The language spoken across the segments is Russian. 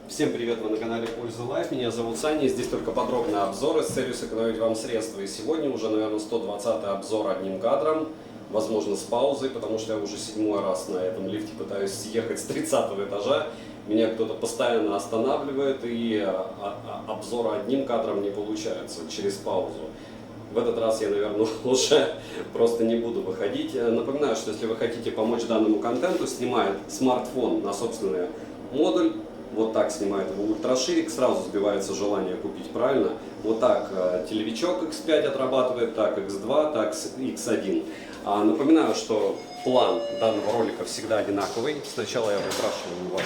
Всем привет, вы на канале Польза Лайф, меня зовут Саня, и здесь только подробные обзоры с целью сэкономить вам средства. И сегодня уже, наверное, 120-й обзор одним кадром, возможно с паузой, потому что я уже 7-й раз на этом лифте пытаюсь съехать с 30-го этажа. Меня кто-то постоянно останавливает, и обзор одним кадром не получается через паузу. В этот раз я, наверное, уже просто не буду выходить. Напоминаю, что если вы хотите помочь данному контенту, снимает смартфон на собственный модуль. Вот так снимает его ультраширик, сразу сбивается желание купить правильно. Вот так телевичок X5 отрабатывает, так X2, так X1. Напоминаю, что план данного ролика всегда одинаковый. Сначала я выпрашиваю у вас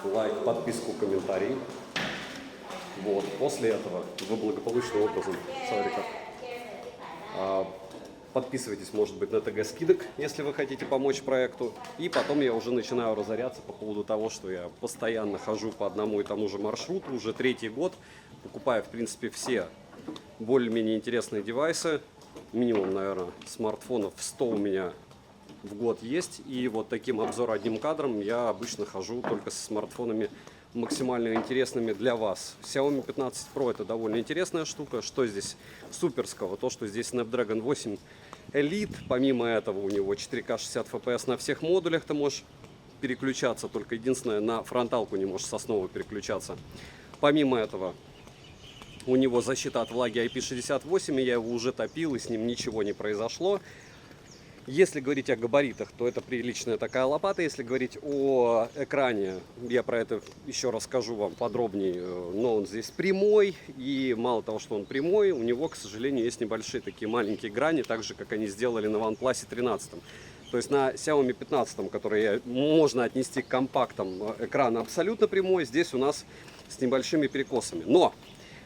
лайк, подписку, комментарий. Вот. После этого вы благополучным образом, подписывайтесь, может быть, на ТГ скидок, если вы хотите помочь проекту. И потом я уже начинаю разоряться по поводу того, что я постоянно хожу по одному и тому же маршруту, уже 3-й год, покупаю, в принципе, все более-менее интересные девайсы. Минимум, наверное, смартфонов 100 у меня в год есть. И вот таким обзором одним кадром я обычно хожу только со смартфонами максимально интересными для вас. Xiaomi 15 Pro это довольно интересная штука. Что здесь суперского? То, что здесь Snapdragon 8 Elite. Помимо этого у него 4К 60 FPS на всех модулях. Ты можешь переключаться, только единственное, на фронталку не можешь с основы переключаться. Помимо этого у него защита от влаги IP68, и я его уже топил, и с ним ничего не произошло. Если говорить о габаритах, то это приличная такая лопата. Если говорить о экране, я про это еще расскажу вам подробнее. Но он здесь прямой, и мало того, что он прямой, у него, к сожалению, есть небольшие такие маленькие грани, так же, как они сделали на OnePlus 13. То есть на Xiaomi 15, который можно отнести к компактам, экран абсолютно прямой, здесь у нас с небольшими перекосами. Но,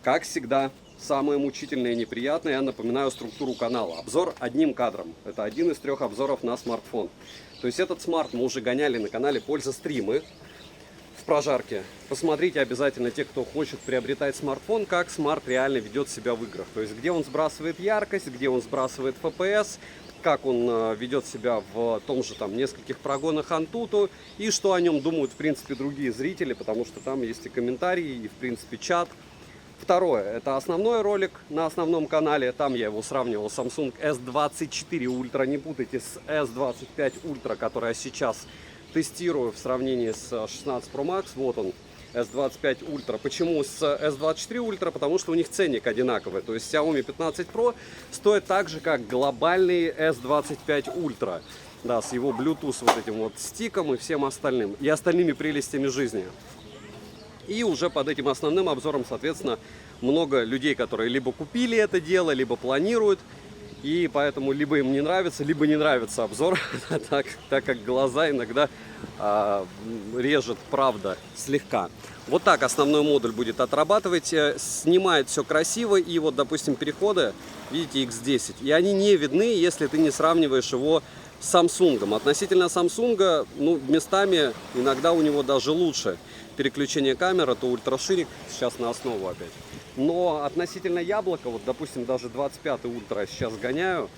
как всегда, самое мучительное и неприятное, я напоминаю структуру канала. Обзор одним кадром. Это один из 3 обзоров на смартфон. То есть этот смарт мы уже гоняли на канале Польза стримы в прожарке. Посмотрите обязательно, те, кто хочет приобретать смартфон, как смарт реально ведет себя в играх. То есть где он сбрасывает яркость, где он сбрасывает FPS, как он ведет себя в том же там нескольких прогонах Antutu, и что о нем думают в принципе другие зрители, потому что там есть и комментарии, и в принципе чат. Второе, это основной ролик на основном канале, там я его сравнивал с Samsung S24 Ultra, не путайте с S25 Ultra, который я сейчас тестирую в сравнении с 16 Pro Max, вот он, S25 Ultra. Почему с S24 Ultra? Потому что у них ценник одинаковый, то есть Xiaomi 15 Pro стоит так же, как глобальный S25 Ultra, да, с его Bluetooth вот этим вот стиком и всем остальным, и остальными прелестями жизни. И уже под этим основным обзором, соответственно, много людей, которые либо купили это дело, либо планируют. И поэтому либо им не нравится, либо не нравится обзор, так как глаза иногда режет, правда, слегка. Вот так основной модуль будет отрабатывать, снимает все красиво. И вот, допустим, переходы, видите, X10. И они не видны, если ты не сравниваешь его с Samsung. Относительно Samsung, ну, местами иногда у него даже лучше переключение камеры, то ультраширик, сейчас на основу опять. Но относительно яблока, вот допустим, даже 25-й ультра я сейчас гоняю,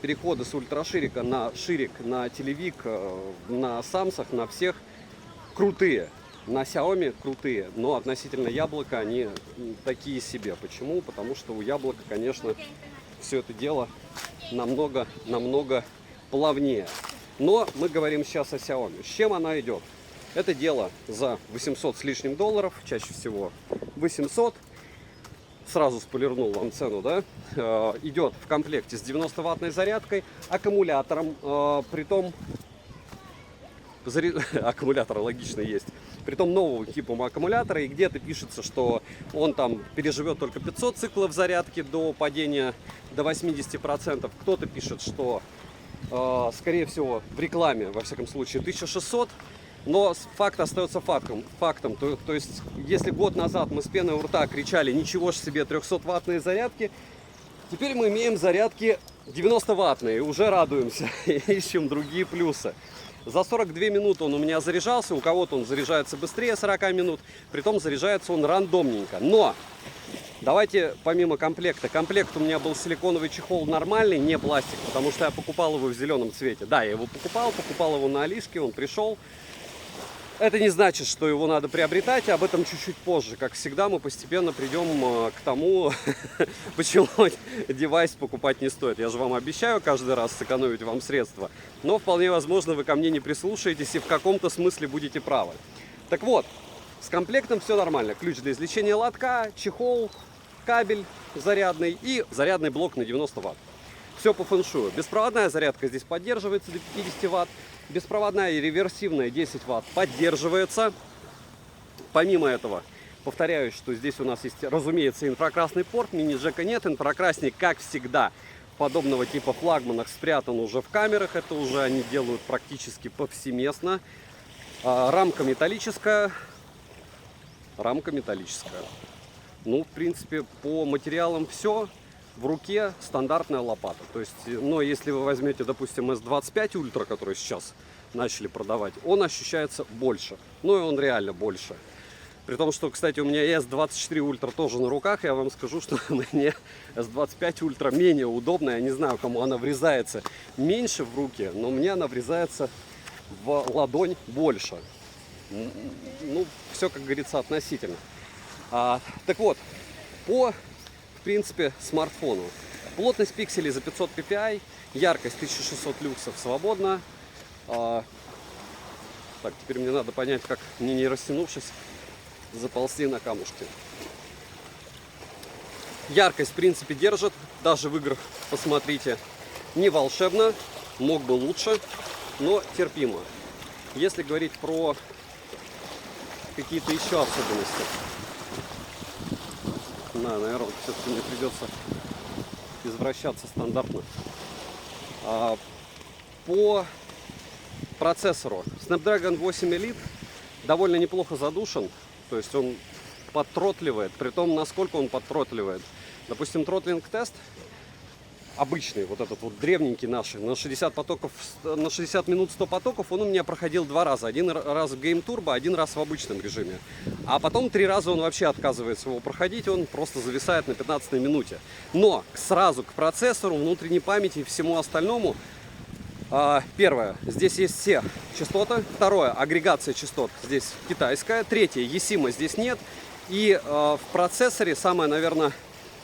переходы с ультраширика на ширик, на телевик, на самсах, на всех крутые. На Xiaomi крутые, но относительно яблока они такие себе. Почему? Потому что у яблока, конечно, все это дело намного плавнее. Но мы говорим сейчас о Xiaomi. С чем она идет? Это дело за 800 с лишним долларов, чаще всего 800. Сразу спойлернул вам цену, да? Идет в комплекте с 90-ваттной зарядкой, аккумулятором, притом аккумулятор логично есть, притом нового типа аккумулятора, и где-то пишется, что он там переживет только 500 циклов зарядки до падения до 80%. Кто-то пишет, что, скорее всего, в рекламе, во всяком случае, 1600. Но факт остается фактом. То есть, если год назад мы с пеной у рта кричали «ничего ж себе 300-ваттные зарядки», теперь мы имеем зарядки 90-ваттные, и уже радуемся, ищем другие плюсы. За 42 минуты он у меня заряжался, у кого-то он заряжается быстрее 40 минут, притом заряжается он рандомненько. Но давайте помимо комплекта. Комплект у меня был силиконовый чехол нормальный, не пластик, потому что я покупал его в зеленом цвете. Да, я его покупал его на Алишке, он пришел. Это не значит, что его надо приобретать, об этом чуть-чуть позже. Как всегда, мы постепенно придем к тому, почему девайс покупать не стоит. Я же вам обещаю каждый раз сэкономить вам средства, но вполне возможно, вы ко мне не прислушаетесь и в каком-то смысле будете правы. Так вот, с комплектом все нормально. Ключ для извлечения лотка, чехол, кабель зарядный и зарядный блок на 90 Вт. Все по фэншую. Беспроводная зарядка здесь поддерживается до 50 Вт. Беспроводная и реверсивная 10 Вт поддерживается. Помимо этого, повторяюсь, что здесь у нас есть, разумеется, инфракрасный порт. Мини-джека нет. Инфракрасник, как всегда, в подобного типа флагманах спрятан уже в камерах. Это уже они делают практически повсеместно. Рамка металлическая. Ну, в принципе, по материалам все. В руке стандартная лопата. То есть, но если вы возьмете, допустим, S25 Ultra, который сейчас начали продавать, он ощущается больше. Ну и он реально больше. При том, что, кстати, у меня S24 Ultra тоже на руках. Я вам скажу, что мне S25 Ultra менее удобно. Я не знаю, кому она врезается меньше в руки, но мне она врезается в ладонь больше. Ну, все, как говорится, относительно. Так вот, в принципе, смартфону. Плотность пикселей за 500 ppi, яркость 1600 люксов свободно. Так, теперь мне надо понять, как мне, не растянувшись, заползти на камушки. Яркость, в принципе, держит, даже в играх, посмотрите, не волшебно, мог бы лучше, но терпимо. Если говорить про какие-то еще особенности, наверное, все-таки мне придется извращаться стандартно. По процессору Snapdragon 8 Elite довольно неплохо задушен. То есть он подтротливает. При том, насколько он подтротливает. Допустим, тротлинг-тест обычный, вот этот вот древненький наш, на 60 потоков, на 60 минут 100 потоков, он у меня проходил 2 раза. Один раз в Game Turbo, один раз в обычном режиме. А потом 3 раза он вообще отказывается его проходить, он просто зависает на 15 минуте. Но сразу к процессору, внутренней памяти и всему остальному. Первое, здесь есть все частоты. Второе, агрегация частот здесь китайская. Третье, eSIM здесь нет. И в процессоре самое, наверное,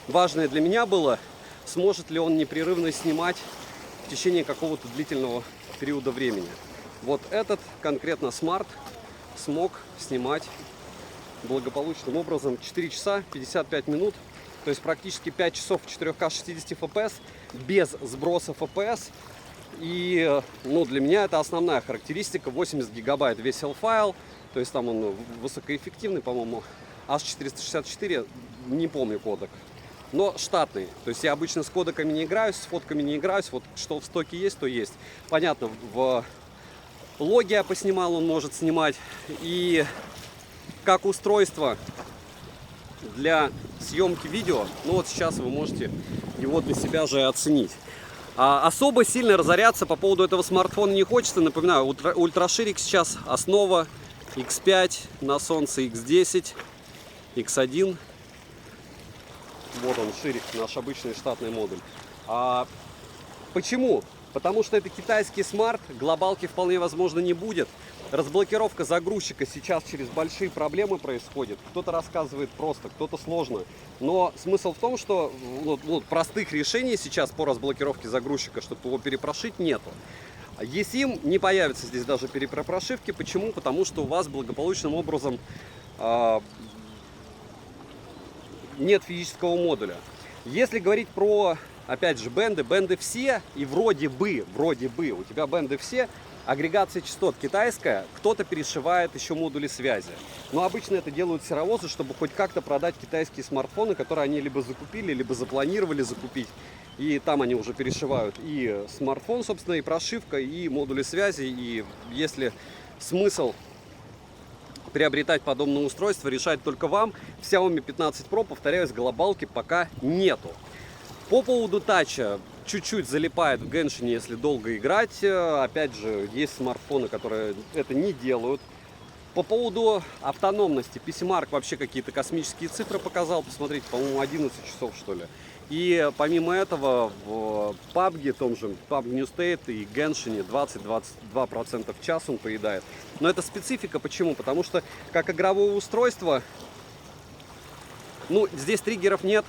важное для меня было, сможет ли он непрерывно снимать в течение какого-то длительного периода времени. Вот этот конкретно смарт смог снимать благополучным образом 4 часа 55 минут. То есть практически 5 часов в 4К 60 FPS без сброса FPS. И ну, для меня это основная характеристика. 80 гигабайт весил файл. То есть там он высокоэффективный, по-моему. H464, не помню кодек. Но штатный. То есть я обычно с кодеками не играюсь, с фотками не играюсь. Вот что в стоке есть, то есть. Понятно, в логе я поснимал, он может снимать. И как устройство для съемки видео, ну вот сейчас вы можете его для себя же оценить. Особо сильно разоряться по поводу этого смартфона не хочется. Напоминаю, ультраширик сейчас основа, X5 на солнце, X10, X1. Вот он, ширик, наш обычный штатный модуль. Почему? Потому что это китайский смарт, глобалки вполне возможно не будет. Разблокировка загрузчика сейчас через большие проблемы происходит. Кто-то рассказывает просто, кто-то сложно. Но смысл в том, что простых решений сейчас по разблокировке загрузчика, чтобы его перепрошить, нету. eSIM не появится здесь даже перепрошивки. Почему? Потому что у вас благополучным образом нет физического модуля. Если говорить про, опять же, бенды все, и вроде бы, у тебя бенды все, агрегация частот китайская, кто-то перешивает еще модули связи. Но обычно это делают серовозы, чтобы хоть как-то продать китайские смартфоны, которые они либо закупили, либо запланировали закупить. И там они уже перешивают и смартфон, собственно, и прошивка, и модули связи. И если смысл приобретать подобное устройство, решать только вам. В Xiaomi 15 Pro, повторяюсь, глобалки пока нету. По поводу тача, чуть-чуть залипает в Genshin, если долго играть. Опять же, есть смартфоны, которые это не делают. По поводу автономности, PCMark вообще какие-то космические цифры показал. Посмотрите, по-моему, 11 часов, что ли. И помимо этого в PUBG, том же PUBG New State и Genshin 20-22% в час он поедает. Но это специфика, почему? Потому что как игровое устройство, ну, здесь триггеров нет,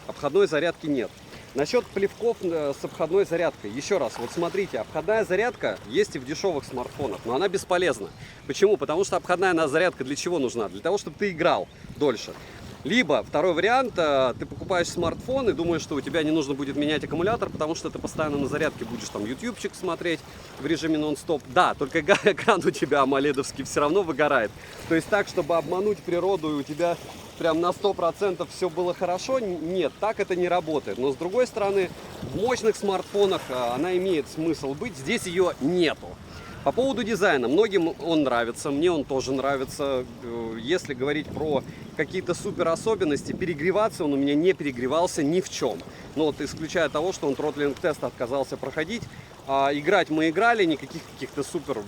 обходной зарядки нет. Насчет плевков с обходной зарядкой. Еще раз, вот смотрите, обходная зарядка есть и в дешевых смартфонах, но она бесполезна. Почему? Потому что обходная зарядка для чего нужна? Для того, чтобы ты играл дольше. Либо второй вариант, ты покупаешь смартфон и думаешь, что у тебя не нужно будет менять аккумулятор, потому что ты постоянно на зарядке будешь там ютубчик смотреть в режиме нон-стоп. Да, только экран у тебя амоледовский все равно выгорает. То есть так, чтобы обмануть природу и у тебя прям на 100% все было хорошо, нет, так это не работает. Но с другой стороны, в мощных смартфонах она имеет смысл быть, здесь ее нету. По поводу дизайна, многим он нравится, мне он тоже нравится. Если говорить про какие-то супер особенности, перегреваться он у меня не перегревался ни в чем. Но вот исключая того, что он тротлинг-тест отказался проходить, играть мы играли, никаких каких-то супер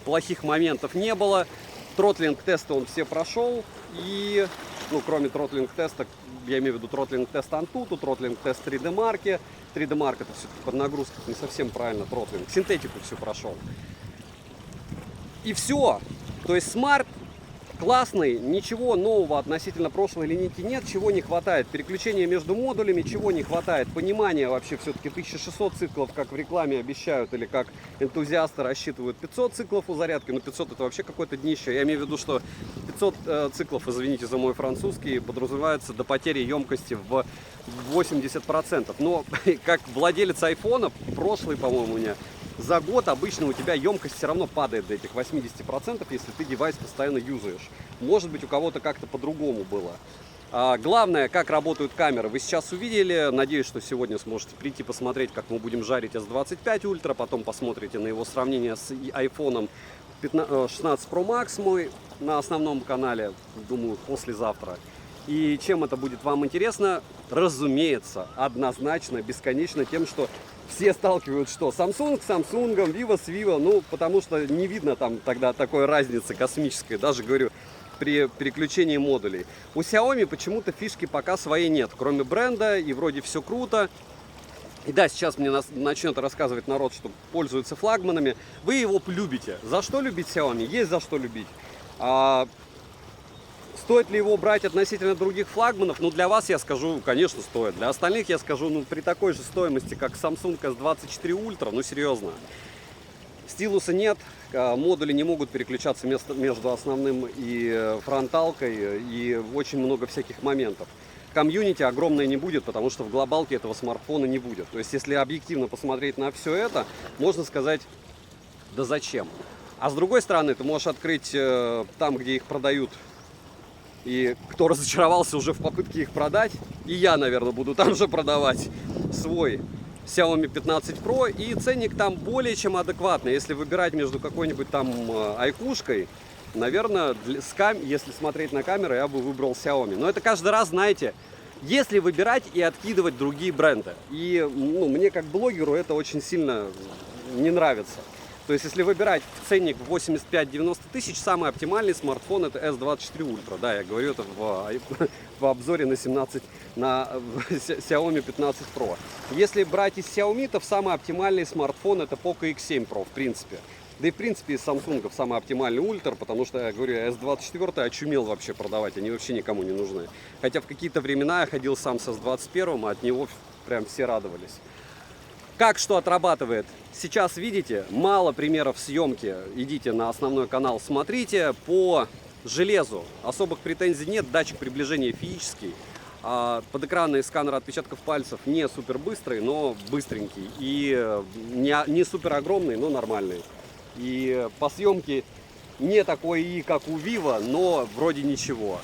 плохих моментов не было. Тротлинг-тесты он все прошел, и, ну, кроме тротлинг-теста, я имею в виду тротлинг-тест Antutu, тротлинг-тест 3D Mark. 3D Mark это все-таки под нагрузкой, не совсем правильно тротлинг. Синтетику все прошел. И все. То есть Smart классный, ничего нового относительно прошлой линейки нет, чего не хватает. Переключения между модулями, чего не хватает. Понимания вообще все-таки 1600 циклов, как в рекламе обещают, или как энтузиасты рассчитывают 500 циклов у зарядки. Ну 500 это вообще какое-то днище. Я имею в виду, что 500 циклов, извините за мой французский, подразумевается до потери емкости в 80%. Но как владелец айфона, прошлый, по-моему, у меня, за год обычно у тебя емкость все равно падает до этих 80%, если ты девайс постоянно юзаешь. Может быть, у кого-то как-то по-другому было. Главное, как работают камеры, вы сейчас увидели. Надеюсь, что сегодня сможете прийти посмотреть, как мы будем жарить S25 Ultra. Потом посмотрите на его сравнение с iPhone 16 Pro Max мой на основном канале, думаю, послезавтра. И чем это будет вам интересно? Разумеется, однозначно, бесконечно тем, что все сталкивают что? Samsung с Samsung, Vivo с Vivo, ну, потому что не видно там тогда такой разницы космической, даже, говорю, при переключении модулей. У Xiaomi почему-то фишки пока своей нет, кроме бренда, и вроде все круто. И да, сейчас мне начнет рассказывать народ, что пользуются флагманами. Вы его любите. За что любить Xiaomi? Есть за что любить. Стоит ли его брать относительно других флагманов? Ну, для вас я скажу, конечно, стоит. Для остальных я скажу, ну, при такой же стоимости, как Samsung S24 Ultra, ну, серьезно. Стилуса нет, модули не могут переключаться между основным и фронталкой, и очень много всяких моментов. Комьюнити огромное не будет, потому что в глобалке этого смартфона не будет. То есть, если объективно посмотреть на все это, можно сказать, да зачем? А с другой стороны, ты можешь открыть там, где их продают, и кто разочаровался уже в попытке их продать, и я, наверное, буду там же продавать свой Xiaomi 15 Pro, и ценник там более чем адекватный. Если выбирать между какой-нибудь там айкушкой, наверное, если смотреть на камеру, я бы выбрал Xiaomi. Но это каждый раз, знаете, если выбирать и откидывать другие бренды. И ну, мне как блогеру это очень сильно не нравится. То есть, если выбирать ценник в 85-90 тысяч, самый оптимальный смартфон это S24 Ultra. Да, я говорю это в обзоре на Xiaomi 15 Pro. Если брать из Xiaomi, то самый оптимальный смартфон это Poco X7 Pro, в принципе. Да и в принципе из Samsung самый оптимальный Ultra, потому что, я говорю, S24 очумел вообще продавать, они вообще никому не нужны. Хотя в какие-то времена я ходил сам с S21, а от него прям все радовались. Как что отрабатывает? Сейчас видите, мало примеров съемки. Идите на основной канал, смотрите. По железу особых претензий нет. Датчик приближения физический. Подэкранный сканер отпечатков пальцев не супер быстрый, но быстренький. И не супер огромный, но нормальный. И по съемке не такой как у Vivo, но вроде ничего.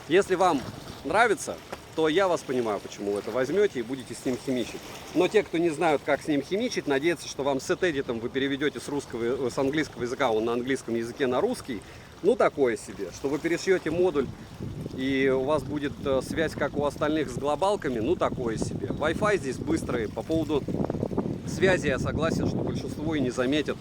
Если вам нравится, то я вас понимаю, почему вы это возьмете и будете с ним химичить. Но те, кто не знают, как с ним химичить, надеются, что вам с Edit вы переведете с английского языка, он на английском языке на русский. Ну, такое себе, что вы перешьете модуль и у вас будет связь, как у остальных, с глобалками, ну, такое себе. Wi-Fi здесь быстрый. По поводу связи я согласен, что большинство и не заметит.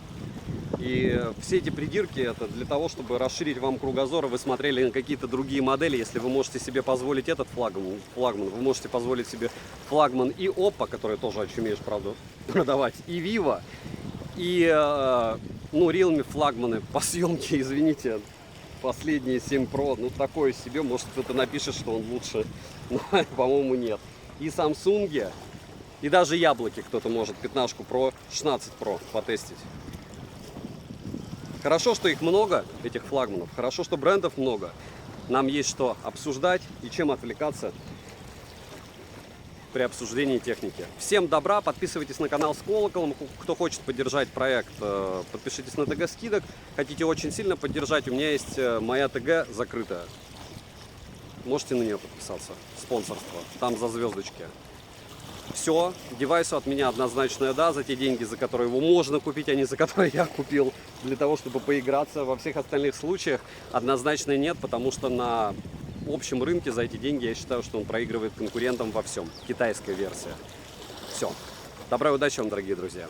И все эти придирки это для того, чтобы расширить вам кругозор, и вы смотрели на какие-то другие модели. Если вы можете себе позволить этот флагман, вы можете позволить себе флагман и Oppo, который тоже очумеешь, правда, продавать, и Vivo, и ну, Realme флагманы по съемке, извините, последние 7 Pro, ну такое себе, может кто-то напишет, что он лучше, но, по-моему, нет. И Samsung, и даже яблоки кто-то может 15 Pro, 16 Pro потестить. Хорошо, что их много, этих флагманов, хорошо, что брендов много. Нам есть что обсуждать и чем отвлекаться при обсуждении техники. Всем добра, подписывайтесь на канал с колоколом. Кто хочет поддержать проект, подпишитесь на ТГ скидок. Хотите очень сильно поддержать, у меня есть моя ТГ закрытая. Можете на нее подписаться. Спонсорство, там за звездочки. Все, девайсу от меня однозначное да, за те деньги, за которые его можно купить, а не за которые я купил, для того, чтобы поиграться. Во всех остальных случаях однозначно нет, потому что на общем рынке за эти деньги я считаю, что он проигрывает конкурентам во всем. Китайская версия. Все. Добра и удачи вам, дорогие друзья.